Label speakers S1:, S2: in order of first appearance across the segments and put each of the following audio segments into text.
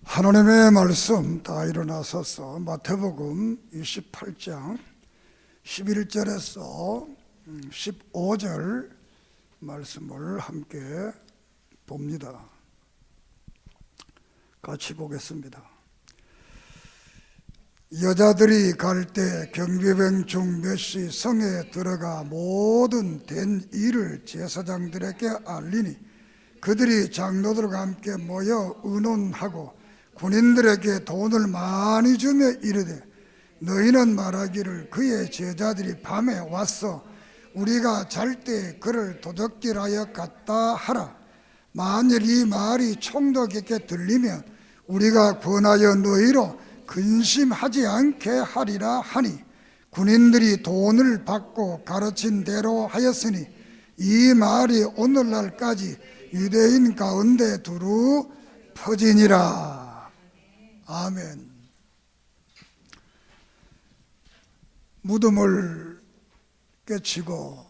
S1: 하나님의 말씀 다 일어나서서 마태복음 28장 11절에서 15절 말씀을 함께 봅니다. 같이 보겠습니다. 여자들이 갈 때 경비병 중 몇이 성에 들어가 모든 된 일을 제사장들에게 알리니 그들이 장로들과 함께 모여 의논하고 군인들에게 돈을 많이 주며 이르되 너희는 말하기를 그의 제자들이 밤에 와서 우리가 잘 때 그를 도적질하여 갔다 하라. 만일 이 말이 총독에게 들리면 우리가 권하여 너희로 근심하지 않게 하리라 하니 군인들이 돈을 받고 가르친 대로 하였으니 이 말이 오늘날까지 유대인 가운데 두루 퍼지니라. 아멘. 무덤을 깨치고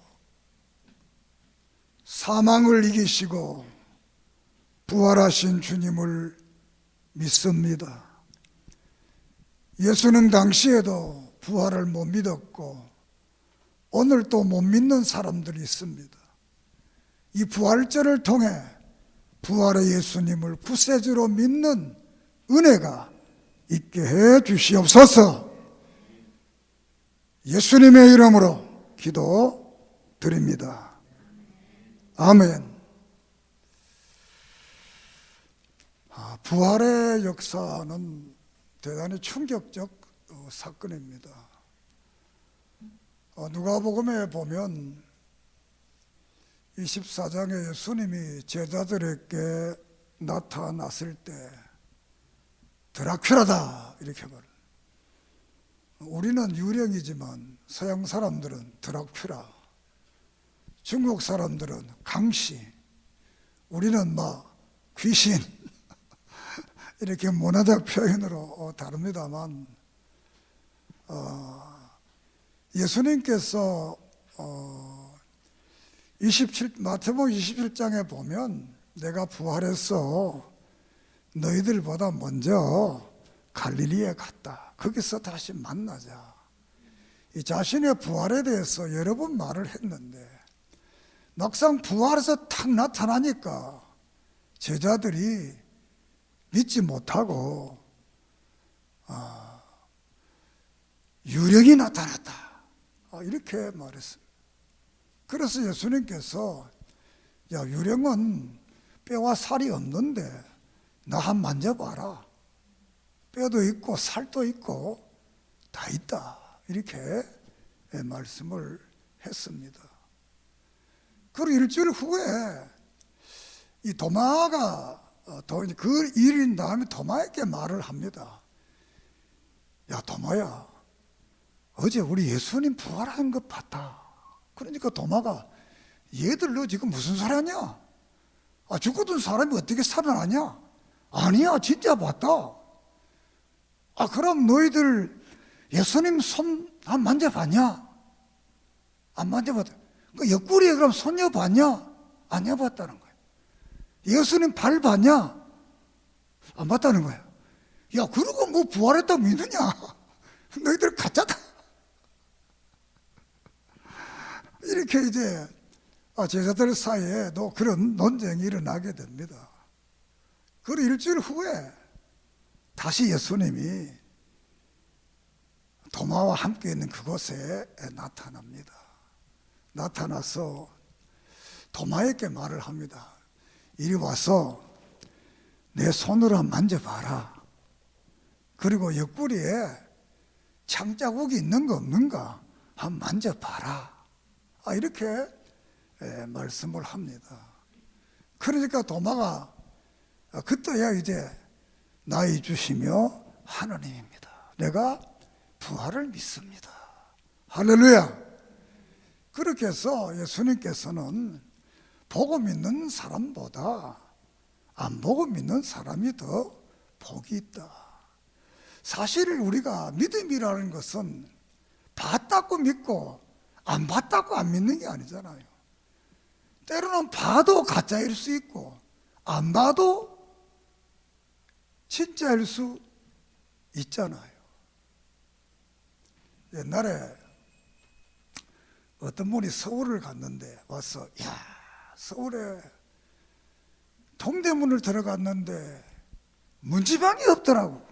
S1: 사망을 이기시고 부활하신 주님을 믿습니다. 예수는 당시에도 부활을 못 믿었고 오늘 또 못 믿는 사람들이 있습니다. 이 부활절을 통해 부활의 예수님을 구세주로 믿는 은혜가 있게 해 주시옵소서. 예수님의 이름으로 기도 드립니다. 아멘. 부활의 역사는 대단히 충격적 사건입니다. 누가복음에 보면 24장에 예수님이 제자들에게 나타났을 때 드라큘라다 이렇게 말해요. 우리는 유령이지만 서양 사람들은 드라큘라, 중국 사람들은 강시, 우리는 막 귀신 이렇게 문화적 표현으로 다릅니다만 예수님께서 마태복음 27장에 보면 내가 부활해서 너희들보다 먼저 갈릴리에 갔다. 거기서 다시 만나자. 이 자신의 부활에 대해서 여러 번 말을 했는데 막상 부활해서 탁 나타나니까 제자들이 믿지 못하고 유령이 나타났다 이렇게 말했습니다. 그래서 예수님께서 야, 유령은 뼈와 살이 없는데 나 한 만져봐라. 뼈도 있고 살도 있고 다 있다 이렇게 말씀을 했습니다. 그리고 일주일 후에 이 도마가 그 일인 다음에 도마에게 말을 합니다. 야, 도마야, 어제 우리 예수님 부활한 것 봤다. 그러니까 도마가 얘들 너 지금 무슨 소리 하냐? 죽었던 사람이 어떻게 살아나냐? 아니야, 진짜 봤다. 그럼 너희들 예수님 손 한 만져봤냐? 안 만져봤다. 그 옆구리에 그럼 손녀봤냐? 안 해봤다는 거야. 예수님 발 봤냐? 안 봤다는 거야. 야, 그러고 뭐 부활했다고 믿느냐? 너희들 가짜다. 이렇게 이제 제자들 사이에도 그런 논쟁이 일어나게 됩니다. 그리고 일주일 후에 다시 예수님이 도마와 함께 있는 그곳에 나타납니다. 나타나서 도마에게 말을 합니다. 이리 와서 내 손으로 만져봐라. 그리고 옆구리에 창자국이 있는 거 없는가 한번 만져봐라. 이렇게 말씀을 합니다. 그러니까 도마가 그때야 이제 나의 주시며 하나님입니다. 내가 부활을 믿습니다. 할렐루야. 그렇게 해서 예수님께서는 보고 믿는 사람보다 안 보고 믿는 사람이 더 복이 있다. 사실 우리가 믿음이라는 것은 봤다고 믿고 안 봤다고 안 믿는 게 아니잖아요. 때로는 봐도 가짜일 수 있고 안 봐도 진짜일 수 있잖아요. 옛날에 어떤 분이 서울을 갔는데 와서, 야, 서울에 동대문을 들어갔는데 문지방이 없더라고.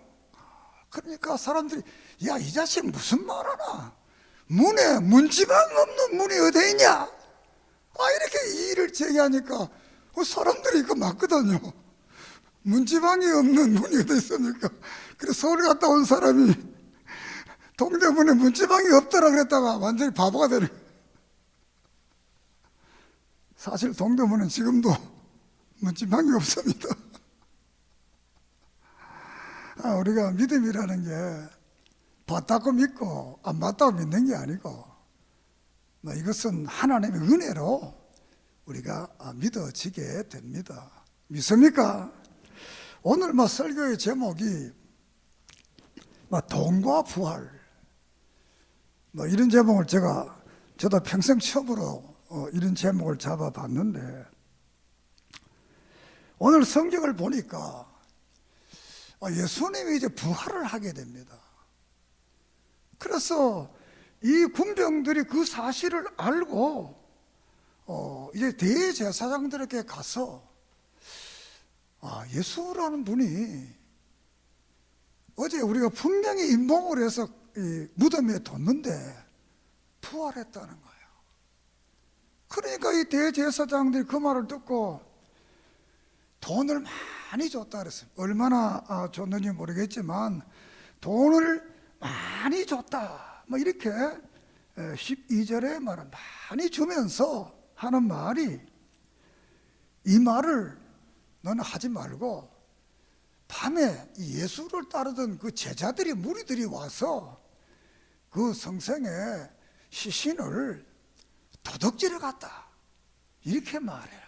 S1: 그러니까 사람들이, 야, 이 자식 무슨 말 하나? 문에 문지방 없는 문이 어디 있냐? 이렇게 이의를 제기하니까 사람들이 이거 맞거든요. 문지방이 없는 문이 어디 있습니까? 그래서 서울 갔다 온 사람이 동대문에 문지방이 없더라 그랬다가 완전히 바보가 되는 거예요. 사실 동대문은 지금도 문지방이 없습니다. 우리가 믿음이라는 게 봤다고 믿고 안 봤다고 믿는 게 아니고, 이것은 하나님의 은혜로 우리가 믿어지게 됩니다. 믿습니까? 오늘 설교의 제목이 돈과 부활, 이런 제목을 저도 평생 처음으로 이런 제목을 잡아봤는데, 오늘 성경을 보니까 예수님이 이제 부활을 하게 됩니다. 그래서 이 군병들이 그 사실을 알고 이제 대제사장들에게 가서, 예수라는 분이 어제 우리가 분명히 임봉을 해서 이 무덤에 뒀는데 부활했다는 거예요. 그러니까 이 대제사장들이 그 말을 듣고 돈을 많이 줬다 그랬어요. 얼마나 줬는지 모르겠지만 돈을 많이 줬다, 이렇게 12절에 말은 많이 주면서 하는 말이, 이 말을 너는 하지 말고 밤에 이 예수를 따르던 그 제자들이, 무리들이 와서 그 성생의 시신을 도둑질해 갔다, 이렇게 말해요.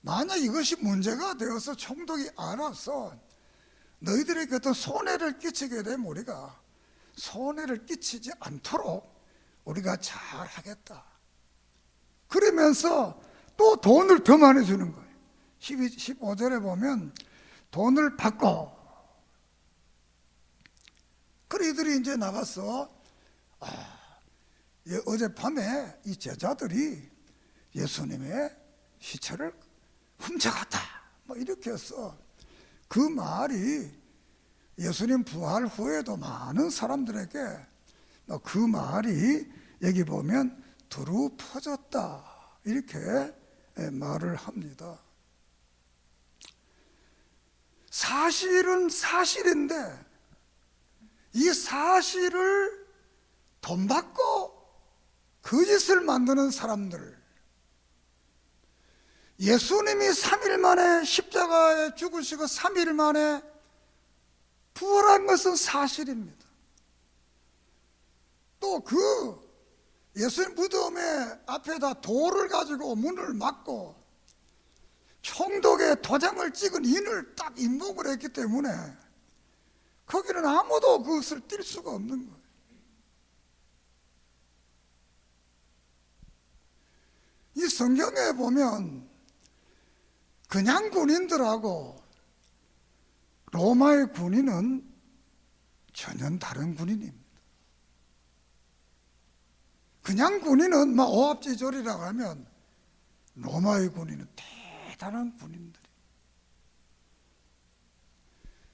S1: 만약 이것이 문제가 되어서 총독이 알아서 너희들에게 어떤 손해를 끼치게 되면 우리가 손해를 끼치지 않도록 우리가 잘 하겠다, 그러면서 또 돈을 더 많이 주는 거예요. 15절에 보면 돈을 받고, 그래 이들이 이제 나가서 어젯밤에 이 제자들이 예수님의 시체를 훔쳐갔다, 이렇게 해서 그 말이 예수님 부활 후에도 많은 사람들에게 그 말이 여기 보면 두루 퍼졌다, 이렇게 말을 합니다. 사실은 사실인데 이 사실을 돈 받고 거짓을 만드는 사람들, 예수님이 3일 만에 십자가에 죽으시고 3일 만에 부활한 것은 사실입니다. 또 그 예수님 무덤의 앞에다 돌을 가지고 문을 막고 총독의 도장을 찍은 인을 딱 임목을 했기 때문에 거기는 아무도 그것을 뛸 수가 없는 거예요. 이 성경에 보면 그냥 군인들하고 로마의 군인은 전혀 다른 군인입니다. 그냥 군인은 오합지졸이라고 하면, 로마의 군인은 대단한 군인들이.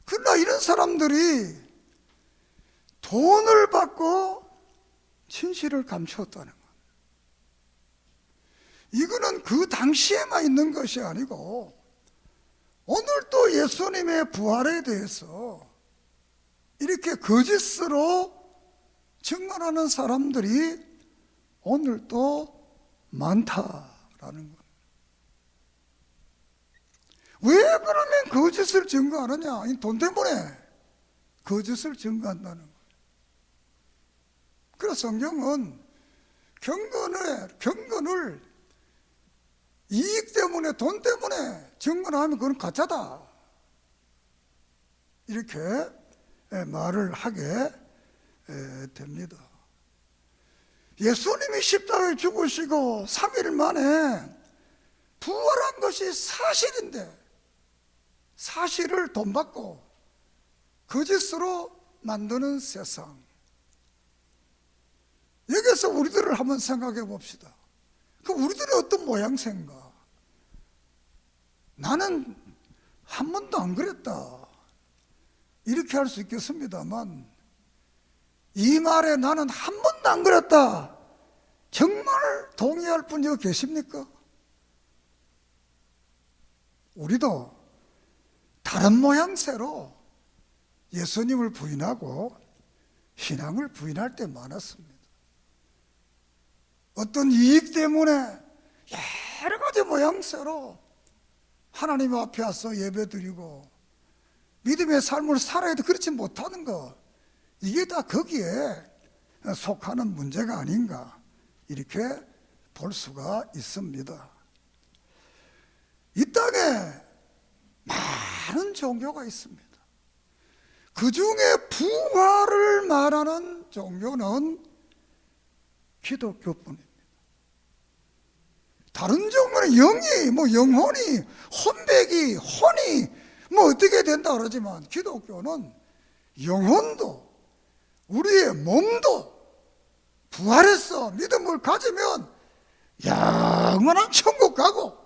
S1: 그러나 이런 사람들이 돈을 받고 진실을 감추었다는 것, 이거는 그 당시에만 있는 것이 아니고 오늘도 예수님의 부활에 대해서 이렇게 거짓으로 증언하는 사람들이 오늘도 많다라는 것. 왜 그러면 거짓을 증거하느냐? 돈 때문에 거짓을 증거한다는 거예요. 그래서 성경은 경건을 이익 때문에, 돈 때문에 증거하면 그건 가짜다, 이렇게 말을 하게 됩니다. 예수님이 십자가에 죽으시고 3일 만에 부활한 것이 사실인데 사실을 돈 받고 거짓으로 만드는 세상. 여기서 우리들을 한번 생각해 봅시다. 그 우리들이 어떤 모양새인가? 나는 한 번도 안 그랬다, 이렇게 할 수 있겠습니다만, 이 말에 나는 한 번도 안 그랬다, 정말 동의할 분 여기 계십니까? 우리도 다른 모양새로 예수님을 부인하고 신앙을 부인할 때 많았습니다. 어떤 이익 때문에 여러 가지 모양새로 하나님 앞에 와서 예배드리고 믿음의 삶을 살아야 해도 그렇지 못하는 것, 이게 다 거기에 속하는 문제가 아닌가, 이렇게 볼 수가 있습니다. 이 땅에 많은 종교가 있습니다. 그 중에 부활을 말하는 종교는 기독교뿐입니다. 다른 종교는 영이, 영혼이, 혼백이, 혼이 어떻게 된다 그러지만, 기독교는 영혼도 우리의 몸도 부활해서 믿음을 가지면 영원한 천국 가고,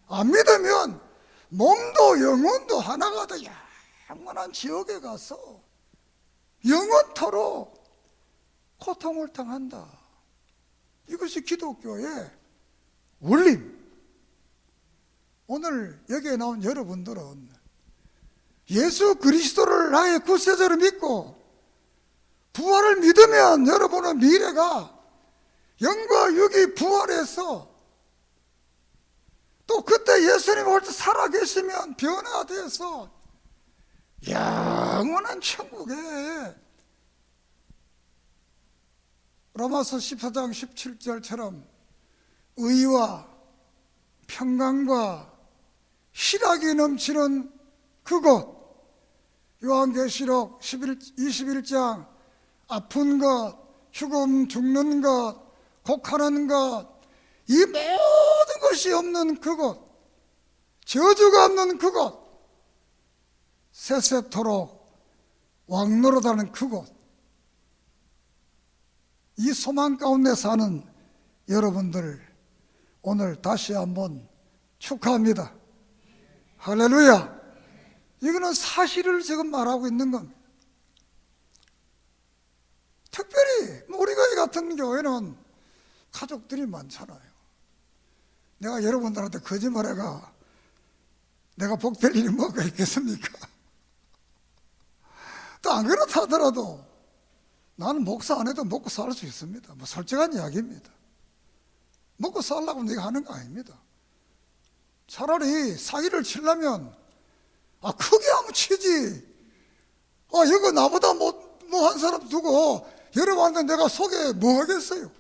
S1: 안 믿으면 몸도 영혼도 하나가 더 영원한 지옥에 가서 영원토록 고통을 당한다. 이것이 기독교의 원림. 오늘 여기에 나온 여러분들은 예수 그리스도를 나의 구세주로 믿고 부활을 믿으면 여러분의 미래가 영과 육이 부활해서, 또 그때 예수님 올 때 살아계시면 변화돼서 영원한 천국에, 로마서 14장 17절처럼 의와 평강과 희락이 넘치는 그곳, 요한계시록 21장 아픈 것, 죽는 것, 곡하는 것, 이 모든 것이 없는 그곳, 저주가 없는 그곳, 세세토록 왕노릇하는 그곳, 이 소망 가운데 사는 여러분들 오늘 다시 한번 축하합니다. 할렐루야. 이거는 사실을 지금 말하고 있는 겁니다. 특별히 우리가 이 같은 교회는 가족들이 많잖아요. 내가 여러분들한테 거짓말해가 내가 복될 일이 뭐가 있겠습니까? 또 안 그렇다 하더라도 나는 목사 안 해도 먹고 살 수 있습니다. 솔직한 이야기입니다. 먹고 살라고 내가 하는 거 아닙니다. 차라리 사기를 치려면 크게 한번 치지. 이거 나보다 한 사람 두고 여러분한테 내가 소개 뭐 하겠어요?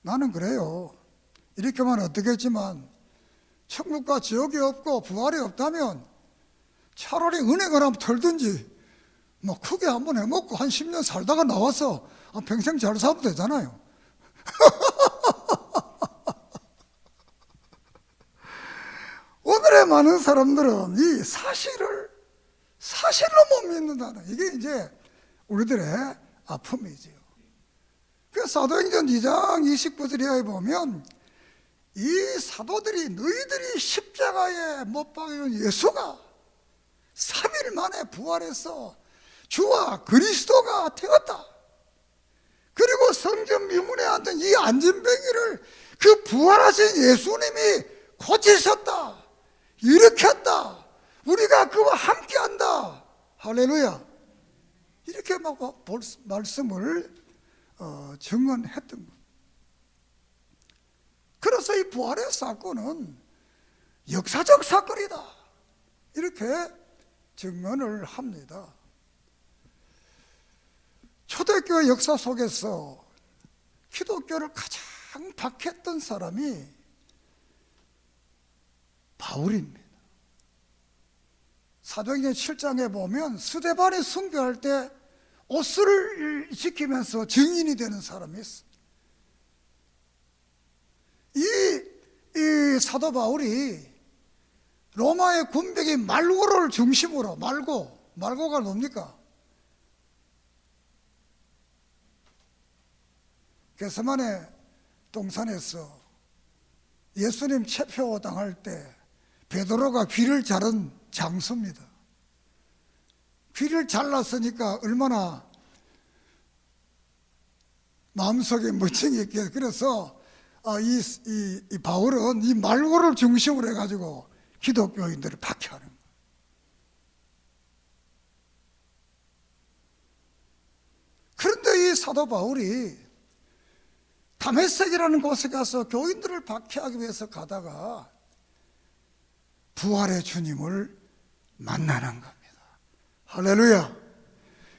S1: 나는 그래요. 이렇게만 어떻게 했지만 천국과 지옥이 없고 부활이 없다면 차라리 은행을 한번 털든지 크게 한번 해먹고 한 10년 살다가 나와서 평생 잘 살면 되잖아요. 오늘의 많은 사람들은 이 사실로 못 믿는다는, 이게 이제 우리들의 아픔이지요. 그래서 사도행전 2장 29절에 보면 이 사도들이 너희들이 십자가에 못 박힌 예수가 3일 만에 부활해서 주와 그리스도가 되었다. 그리고 성전 미문에 앉은 이 안진뱅이를 그 부활하신 예수님이 고치셨다, 일으켰다, 우리가 그와 함께한다. 할렐루야. 이렇게 말씀을 증언했던 것. 그래서 이 부활의 사건은 역사적 사건이다, 이렇게 증언을 합니다. 초대교회 역사 속에서 기독교를 가장 박했던 사람이 바울입니다. 사도행전 7장에 보면 스데반이 순교할 때 옷을 지키면서 증인이 되는 사람이 있어요. 이 사도 바울이 로마의 군병이 말고를 중심으로, 말고가 뭡니까? 겟세마네 동산에서 예수님 체포 당할 때 베드로가 귀를 자른 장소입니다. 귀를 잘랐으니까 얼마나 마음속에 멋쟁이 있겠어요. 그래서 이 바울은 이 말고를 중심으로 해가지고 기독교인들을 박해하는 거예요. 그런데 이 사도 바울이 다메섹이라는 곳에 가서 교인들을 박해하기 위해서 가다가 부활의 주님을 만나는 겁니다. 할렐루야.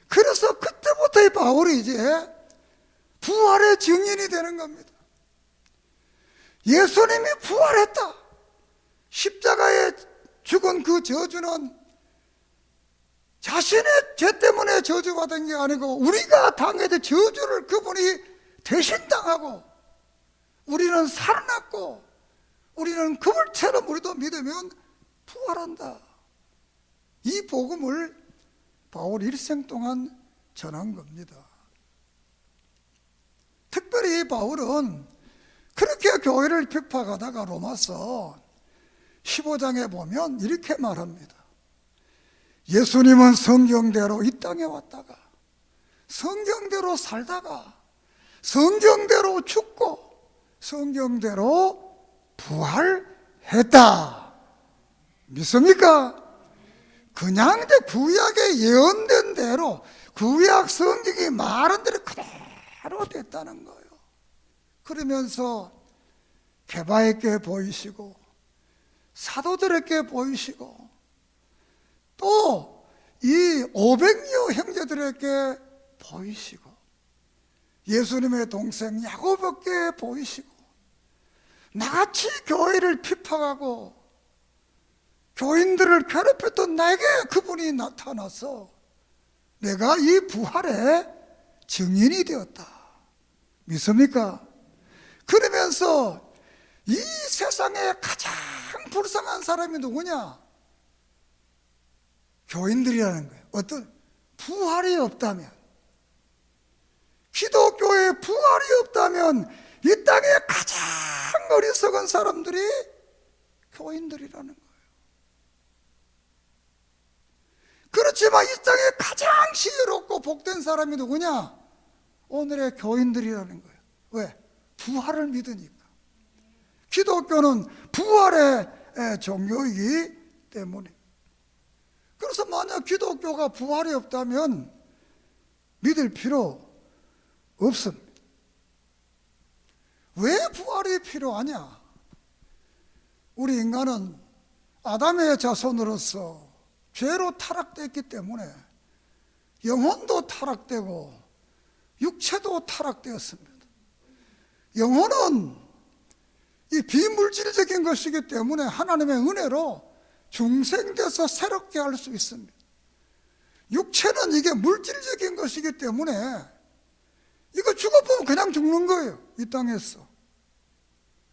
S1: 그래서 그때부터 이 바울이 이제 부활의 증인이 되는 겁니다. 예수님이 부활했다. 십자가에 죽은 그 저주는 자신의 죄 때문에 저주받은 게 아니고 우리가 당해야 될 저주를 그분이 대신 당하고 우리는 살아났고 우리는 그분처럼 우리도 믿으면 부활한다. 이 복음을 바울 일생 동안 전한 겁니다. 특별히 바울은 그렇게 교회를 비판하다가 로마서 15장에 보면 이렇게 말합니다. 예수님은 성경대로 이 땅에 왔다가 성경대로 살다가 성경대로 죽고 성경대로 부활했다. 믿습니까? 그냥 이제 구약에 예언된 대로 구약 성경이 말한 대로 그대로 됐다는 거예요. 그러면서 게바에게 보이시고 사도들에게 보이시고 또 이 500여 형제들에게 보이시고 예수님의 동생 야고보께 보이시고 나같이 교회를 비판하고 교인들을 괴롭혔던 나에게 그분이 나타나서 내가 이 부활의 증인이 되었다. 믿습니까? 그러면서 이 세상에 가장 불쌍한 사람이 누구냐? 교인들이라는 거예요. 어떤 부활이 없다면, 기독교에 부활이 없다면 이 땅에 가장 어리석은 사람들이 교인들이라는 거예요. 그렇지만 이 땅에 가장 지혜롭고 복된 사람이 누구냐? 오늘의 교인들이라는 거예요. 왜? 부활을 믿으니까. 기독교는 부활의 종교이기 때문에. 그래서 만약 기독교가 부활이 없다면 믿을 필요 없습니다. 왜 부활이 필요하냐? 우리 인간은 아담의 자손으로서 죄로 타락됐기 때문에 영혼도 타락되고 육체도 타락되었습니다. 영혼은 이 비물질적인 것이기 때문에 하나님의 은혜로 중생돼서 새롭게 할 수 있습니다. 육체는 이게 물질적인 것이기 때문에 이거 죽어보면 그냥 죽는 거예요. 이 땅에서.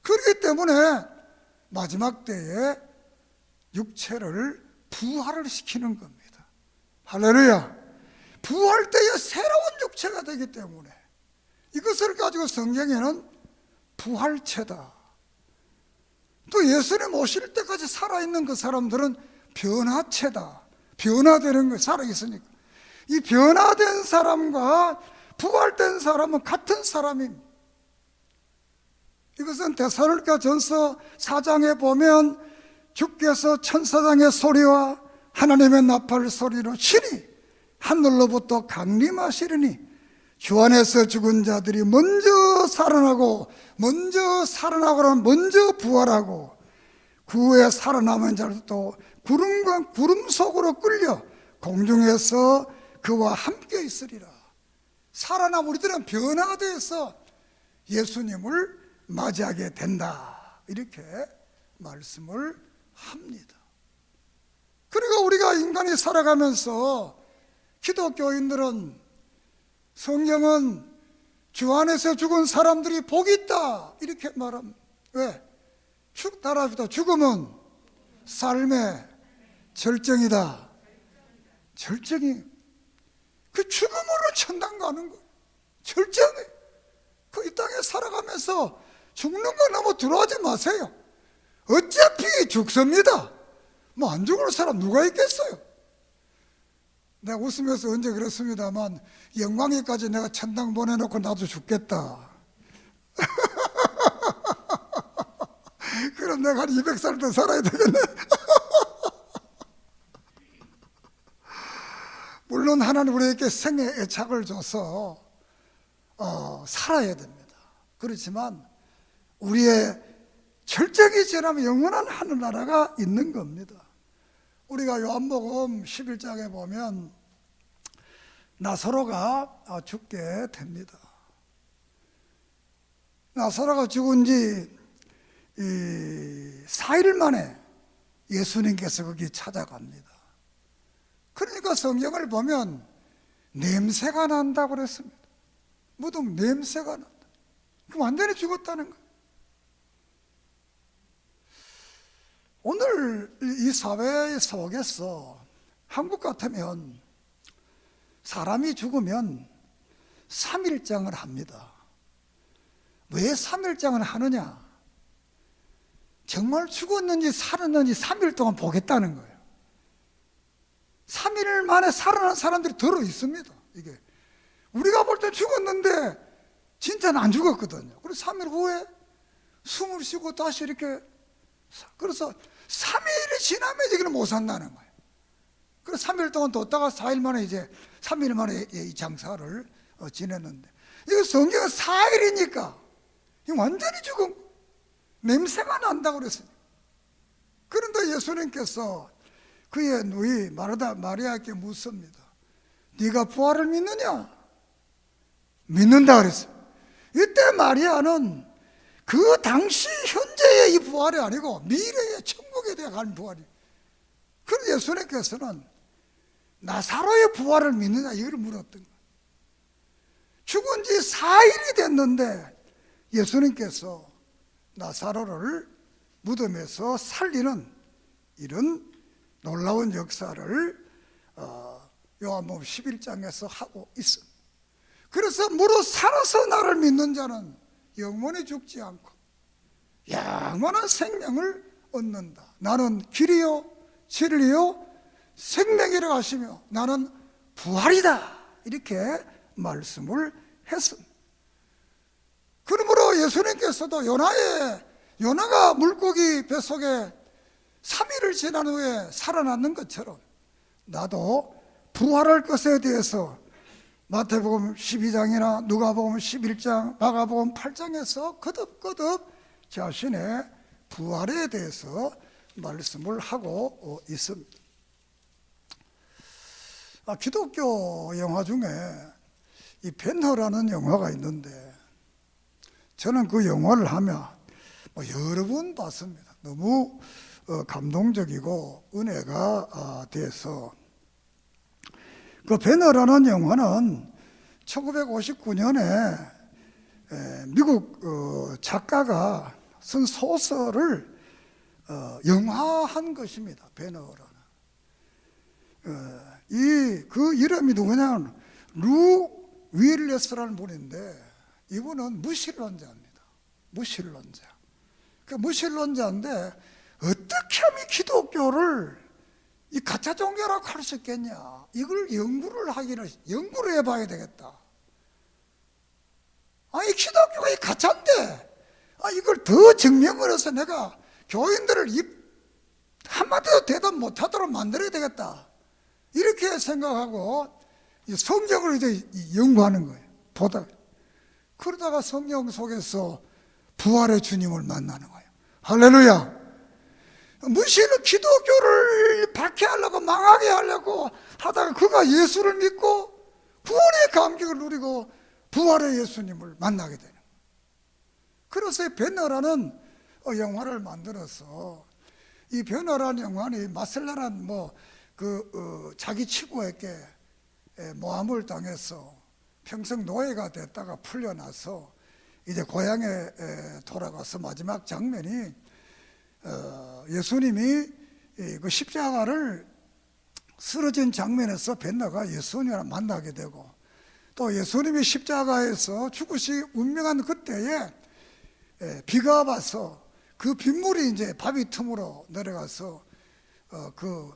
S1: 그렇기 때문에 마지막 때에 육체를 부활을 시키는 겁니다. 할렐루야. 부활 때에 새로운 육체가 되기 때문에 이것을 가지고 성경에는 부활체다. 또 예수님 오실 때까지 살아있는 그 사람들은 변화체다. 변화되는 거 살아있으니까. 이 변화된 사람과 부활된 사람은 같은 사람입니다. 이것은 데살로니가 전서 4장에 보면 주께서 천사장의 소리와 하나님의 나팔 소리로 친히 하늘로부터 강림하시리니 주 안에서 죽은 자들이 먼저 살아나고는 먼저 부활하고 그 후에 살아남은 자들도 구름 속으로 끌려 공중에서 그와 함께 있으리라. 살아남 우리들은 변화돼서 예수님을 맞이하게 된다. 이렇게 말씀을 합니다. 그리고 우리가 인간이 살아가면서 기독교인들은 성경은 주 안에서 죽은 사람들이 복이 있다 이렇게 말합니다. 왜? 따라합시다. 죽음은 삶의 절정이다. 절정이 그 죽음으로 천당 가는 거. 절정이 그 이 땅에 살아가면서 죽는 거 너무 두려워하지 마세요. 어차피 죽습니다. 뭐 안 죽을 사람 누가 있겠어요? 내가 웃으면서 언제 그랬습니다만 영광이까지 내가 천당 보내놓고 나도 죽겠다. 그럼 내가 한 200살 더 살아야 되겠네. 물론 하나님 우리에게 생의 애착을 줘서 살아야 됩니다. 그렇지만 우리의 절정이 지나면 영원한 하늘나라가 있는 겁니다. 우리가 요한복음 11장에 보면 나사로가 죽게 됩니다. 나사로가 죽은 지 4일 만에 예수님께서 거기 찾아갑니다. 그러니까 성경을 보면 냄새가 난다고 그랬습니다. 무덤 냄새가 난다. 완전히 죽었다는 거예요. 오늘 이 사회 속에서 한국 같으면 사람이 죽으면 3일장을 합니다. 왜 3일장을 하느냐? 정말 죽었는지 살았는지 3일 동안 보겠다는 거예요. 3일 만에 살아난 사람들이 들어 있습니다. 이게 우리가 볼 때 죽었는데 진짜는 안 죽었거든요. 그래서 3일 후에 숨을 쉬고 다시 이렇게, 그래서 3일이 지나면 이기는 못 산다는 거예요. 그래서 3일 동안 뒀다가 4일 만에 이제 3일 만에 이 장사를 지냈는데, 이거 성경은 4일이니까 완전히 죽은 거. 냄새가 난다고 그랬어요. 그런데 예수님께서 그의 누이 마리아에게 묻습니다. 네가 부활을 믿느냐? 믿는다 그랬어요. 이때 마리아는 그 당시 현재의 이 부활이 아니고 미래의 천국에 대해 가는 부활이에요. 그래서 예수님께서는 나사로의 부활을 믿느냐 이걸 물었던 거예요. 죽은 지 4일이 됐는데 예수님께서 나사로를 무덤에서 살리는 이런 놀라운 역사를 요한복음 11장에서 하고 있습니다. 그래서 무릇 살아서 나를 믿는 자는 영원히 죽지 않고 영원한 생명을 얻는다. 나는 길이요 진리요 생명이라 하시며 나는 부활이다. 이렇게 말씀을 했습니다. 그러므로 예수님께서도 요나가 물고기 뱃속에 3일을 지난 후에 살아났는 것처럼 나도 부활할 것에 대해서 마태복음 12장이나 누가복음 11장, 마가복음 8장에서 거듭거듭 자신의 부활에 대해서 말씀을 하고 있습니다. 기독교 영화 중에 이 벤허라는 영화가 있는데 저는 그 영화를 하면 여러 번 봤습니다. 너무 감동적이고 은혜가 돼서. 그 벤허라는 영화는 1959년에 미국 작가가 쓴 소설을 영화한 것입니다. 벤허라는. 그 이름이 누구냐면 루 윌레스라는 분인데 이분은 무신론자입니다. 무신론자. 그 무신론자인데 어떻게 하면 기독교를 이 가짜 종교라고 할 수 있겠냐? 이걸 연구를 해봐야 되겠다. 이 기독교가 이 가짜인데, 이걸 더 증명을 해서 내가 교인들을 한마디도 대답 못하도록 만들어야 되겠다. 이렇게 생각하고 성경을 이제 연구하는 거예요. 보다. 그러다가 성경 속에서 부활의 주님을 만나는 거예요. 할렐루야. 무신은 기독교를 박해하려고 망하게 하려고 하다가 그가 예수를 믿고 구원의 감격을 누리고 부활의 예수님을 만나게 되는 거예요. 그래서 벤허라는 영화를 만들어서 이 벤허라는 영화는 마셀라란 자기 친구에게 모함을 당해서 평생 노예가 됐다가 풀려나서 이제 고향에 돌아가서 마지막 장면이 예수님이 그 십자가를 쓰러진 장면에서 벤너가 예수님을 만나게 되고, 또 예수님이 십자가에서 죽으시 운명한 그때에 비가 와서 그 빗물이 이제 바위 틈으로 내려가서 그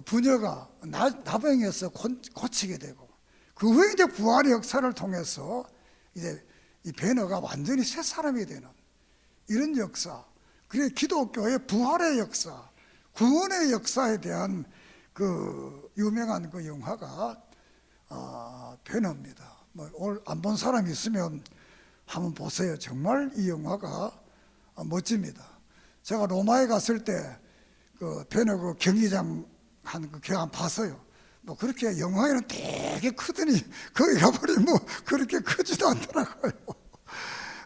S1: 부녀가 나병에서 고치게 되고, 그 후에 이제 부활의 역사를 통해서 이제 이 베너가 완전히 새 사람이 되는 이런 역사, 그게 기독교의 부활의 역사, 구원의 역사에 대한 그 유명한 그 영화가 베너입니다. 뭐 오늘 안 본 사람이 있으면 한번 보세요. 정말 이 영화가 멋집니다. 제가 로마에 갔을 때 그 베너 그 경기장 한 그 경험 봤어요. 뭐 그렇게 영화에는 되게 크더니 거기 가버리면 뭐 그렇게 크지도 않더라고요.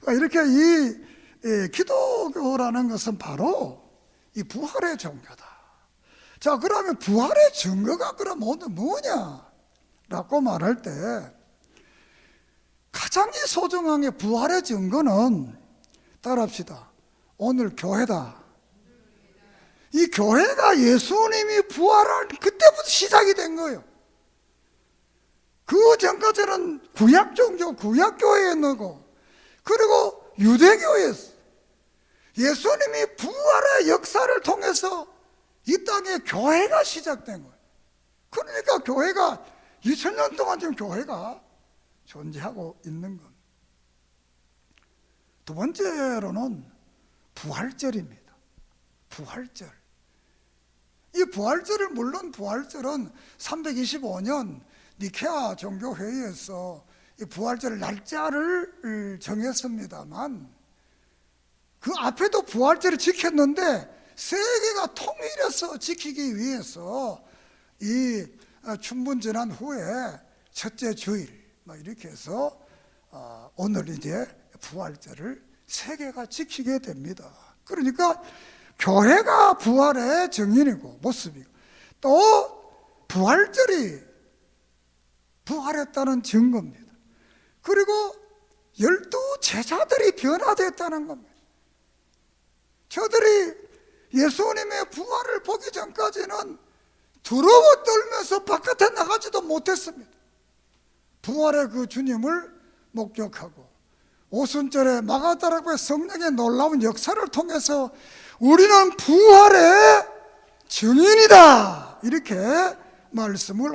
S1: 이렇게 이 기독교라는 것은 바로 이 부활의 종교다. 자, 그러면 부활의 증거가 그럼 뭐냐라고 말할 때 가장 소중한 게 부활의 증거는, 따라합시다, 오늘 교회다. 이 교회가 예수님이 부활한 그때부터 시작이 된 거예요. 그 전까지는 구약 종교, 구약 교회에 넣고, 그리고 유대교회였어요. 예수님이 부활의 역사를 통해서 이 땅에 교회가 시작된 거예요. 그러니까 교회가 2000년 동안 지금 교회가 존재하고 있는 것. 두 번째로는 부활절입니다. 부활절. 이 부활절을, 물론 부활절은 325년 니케아 종교회의에서 이 부활절 날짜를 정했습니다만, 그 앞에도 부활절을 지켰는데 세계가 통일해서 지키기 위해서 이 춘분 지난 후에 첫째 주일 이렇게 해서 오늘 이제 부활절을 세계가 지키게 됩니다. 그러니까 교회가 부활의 증인이고 모습이고, 또 부활절이 부활했다는 증거입니다. 그리고 12 제자들이 변화됐다는 겁니다. 저들이 예수님의 부활을 보기 전까지는 두려워 떨면서 바깥에 나가지도 못했습니다. 부활의 그 주님을 목격하고 오순절에 마가다락의 성령의 놀라운 역사를 통해서 우리는 부활의 증인이다, 이렇게 말씀을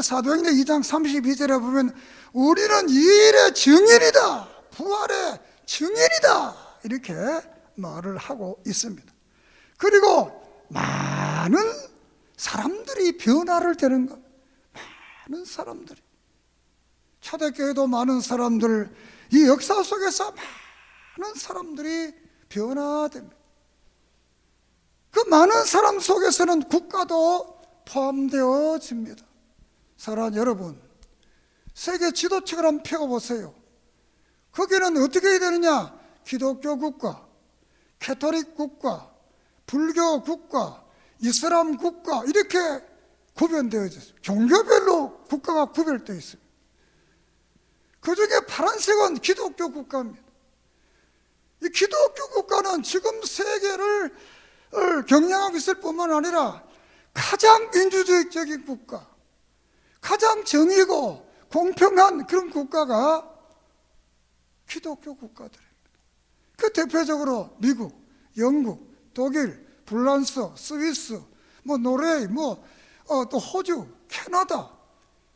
S1: 사도행전 2장 32절에 보면 우리는 이 일의 증인이다, 부활의 증인이다, 이렇게 말을 하고 있습니다. 그리고 많은 사람들이 변화를 되는 것. 많은 사람들이, 초대교회도 많은 사람들, 이 역사 속에서 많은 사람들이 변화됩니다. 그 많은 사람 속에서는 국가도 포함되어집니다. 사랑하는 여러분, 세계 지도책을 한번 펴보세요. 거기는 어떻게 해야 되느냐? 기독교 국가, 캐토릭 국가, 불교 국가, 이슬람 국가, 이렇게 구별되어 있어요. 종교별로 국가가 구별되어 있습니다. 그 중에 파란색은 기독교 국가입니다. 이 기독교 국가는 지금 세계를 경영하고 있을 뿐만 아니라 가장 민주주의적인 국가, 가장 정의고 공평한 그런 국가가 기독교 국가들입니다. 그 대표적으로 미국, 영국, 독일, 프랑스, 스위스, 노르웨이, 또 호주, 캐나다,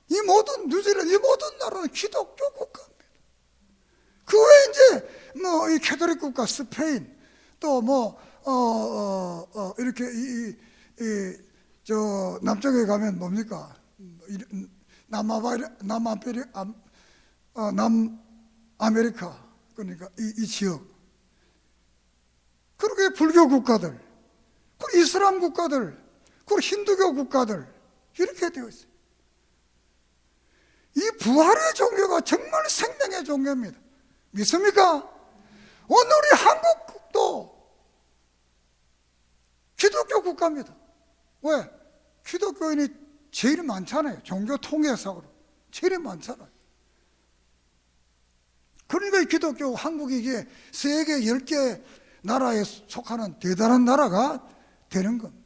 S1: 이 모든 뉴질랜드, 이 모든 나라는 기독교 국가입니다. 그 외에 이제 이 캐토릭 국가 스페인, 또 이렇게 저 남쪽에 가면 뭡니까? 남아메리카, 그러니까 이 지역. 그리고 불교 국가들, 그리고 이슬람 국가들, 그리고 힌두교 국가들, 이렇게 되어 있어요. 이 부활의 종교가 정말 생명의 종교입니다. 믿습니까? 오늘 우리 한국도 기독교 국가입니다. 왜? 기독교인이 제일 많잖아요. 종교 통계상으로 제일 많잖아요. 그러니까 이 기독교, 한국이 이게 세계 10개 나라에 속하는 대단한 나라가 되는 겁니다.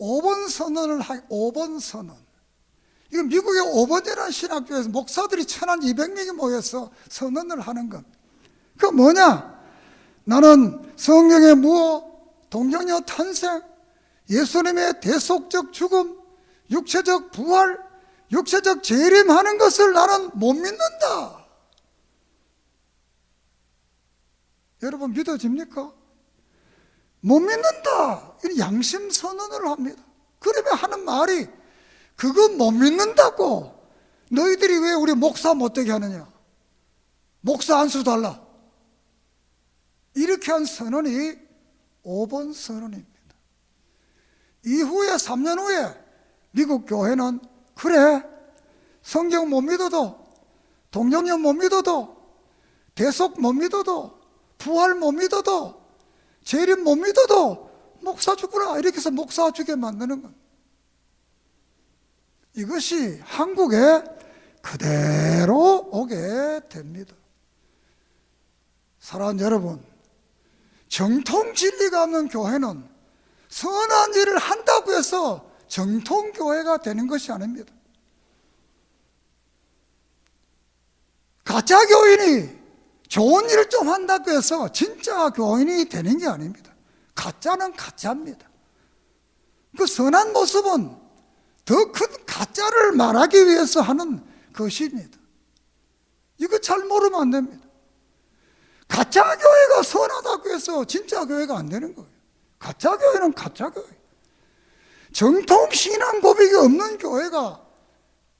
S1: 5번 선언을 5번 선언. 이거 미국의 5번이라는 신학교에서 목사들이 1200명이 모여서 선언을 하는 것. 그 뭐냐? 나는 성경의 무호, 동정녀 탄생, 예수님의 대속적 죽음, 육체적 부활, 육체적 재림하는 것을 나는 못 믿는다. 여러분 믿어집니까? 못 믿는다. 양심 선언을 합니다. 그러면 하는 말이 그거 못 믿는다고 너희들이 왜 우리 목사 못되게 하느냐? 목사 안수 달라. 이렇게 한 선언이 5번 선언입니다. 이후에 3년 후에 미국 교회는 그래 성경 못 믿어도 동정녀 못 믿어도 대속 못 믿어도 부활 못 믿어도 재림 못 믿어도 목사 주구나 이렇게 해서 목사 주게 만드는 겁니다. 이것이 한국에 그대로 오게 됩니다. 사랑하는 여러분, 정통 진리가 없는 교회는 선한 일을 한다고 해서 정통 교회가 되는 것이 아닙니다. 가짜 교인이 좋은 일을 좀 한다고 해서 진짜 교인이 되는 게 아닙니다. 가짜는 가짜입니다. 그 선한 모습은 더 큰 가짜를 말하기 위해서 하는 것입니다. 이거 잘 모르면 안 됩니다. 가짜 교회가 선하다고 해서 진짜 교회가 안 되는 거예요. 가짜 교회는 가짜 교회. 정통 신앙 고백이 없는 교회가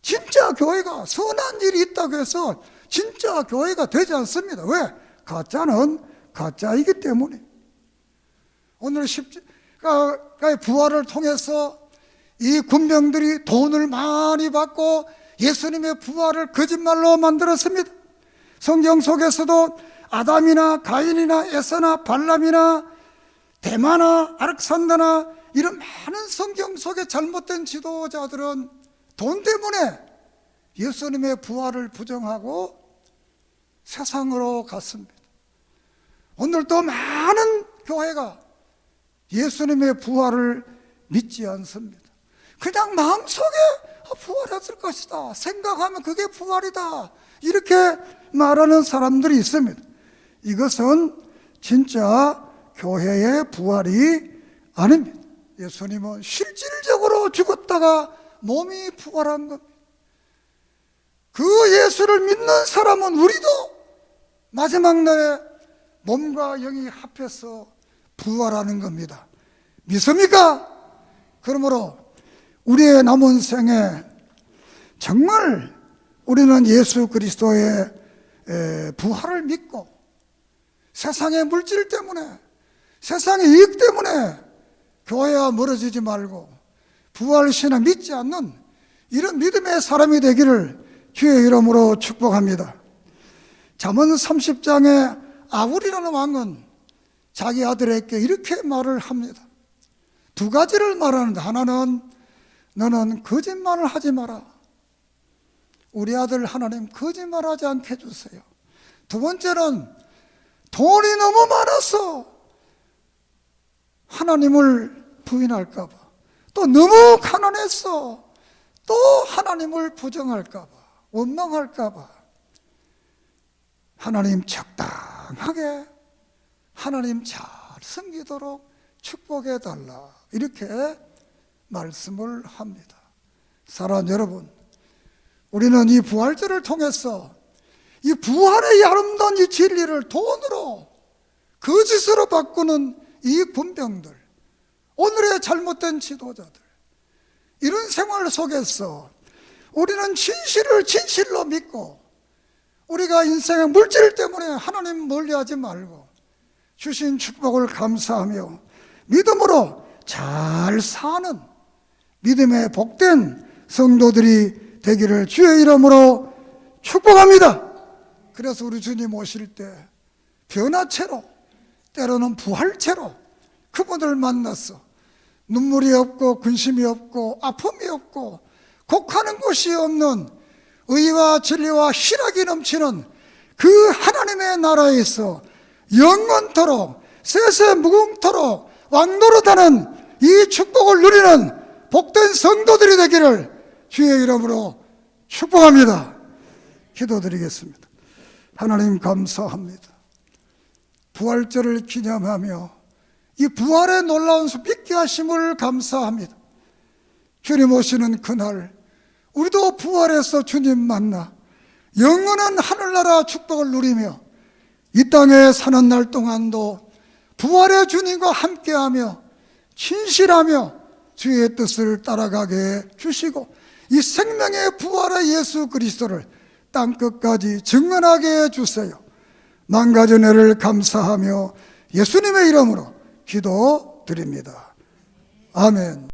S1: 진짜 교회가 선한 일이 있다고 해서 진짜 교회가 되지 않습니다. 왜? 가짜는 가짜이기 때문에. 오늘 십자가의 부활을 통해서 이 군병들이 돈을 많이 받고 예수님의 부활을 거짓말로 만들었습니다. 성경 속에서도 아담이나 가인이나 에서나 발람이나 데마나 아렉산더나 이런 많은 성경 속의 잘못된 지도자들은 돈 때문에 예수님의 부활을 부정하고 세상으로 갔습니다. 오늘도 많은 교회가 예수님의 부활을 믿지 않습니다. 그냥 마음속에 부활했을 것이다 생각하면 그게 부활이다 이렇게 말하는 사람들이 있습니다. 이것은 진짜 교회의 부활이 아닙니다. 예수님은 실질적으로 죽었다가 몸이 부활한 겁니다. 그 예수를 믿는 사람은 우리도 마지막 날에 몸과 영이 합해서 부활하는 겁니다. 믿습니까? 그러므로 우리의 남은 생에 정말 우리는 예수 그리스도의 부활을 믿고 세상의 물질 때문에 세상의 이익 때문에 교회와 멀어지지 말고 부활신앙 믿지 않는 이런 믿음의 사람이 되기를 주의 이름으로 축복합니다. 잠언 30장에 아굴이라는 왕은 자기 아들에게 이렇게 말을 합니다. 두 가지를 말하는데 하나는 너는 거짓말을 하지 마라. 우리 아들 하나님 거짓말하지 않게 해주세요. 두 번째는 돈이 너무 많아서 하나님을 부인할까 봐, 또 너무 가난해서 또 하나님을 부정할까 봐, 원망할까 봐 하나님 적당하게 하나님 잘 섬기도록 축복해 달라 이렇게 말씀을 합니다. 사랑하는 여러분, 우리는 이 부활절을 통해서 이 부활의 아름다운 이 진리를 돈으로 거짓으로 바꾸는 이 군병들, 오늘의 잘못된 지도자들, 이런 생활 속에서 우리는 진실을 진실로 믿고 우리가 인생의 물질 때문에 하나님 멀리하지 말고 주신 축복을 감사하며 믿음으로 잘 사는 믿음의 복된 성도들이 되기를 주의 이름으로 축복합니다. 그래서 우리 주님 오실 때 변화체로, 때로는 부활체로 그분을 만나서 눈물이 없고 근심이 없고 아픔이 없고 곡하는 곳이 없는 의와 진리와 희락이 넘치는 그 하나님의 나라에서 영원토록 세세 무궁토록 왕노릇하는 이 축복을 누리는 복된 성도들이 되기를 주의 이름으로 축복합니다. 기도드리겠습니다. 하나님 감사합니다. 부활절을 기념하며 이 부활의 놀라운 수 믿게 하심을 감사합니다. 주님 오시는 그날 우리도 부활해서 주님 만나 영원한 하늘나라 축복을 누리며 이 땅에 사는 날 동안도 부활의 주님과 함께하며 진실하며 주의 뜻을 따라가게 주시고 이 생명의 부활의 예수 그리스도를 땅끝까지 증언하게 해주세요. 만가지 은혜를 감사하며 예수님의 이름으로 기도드립니다. 아멘.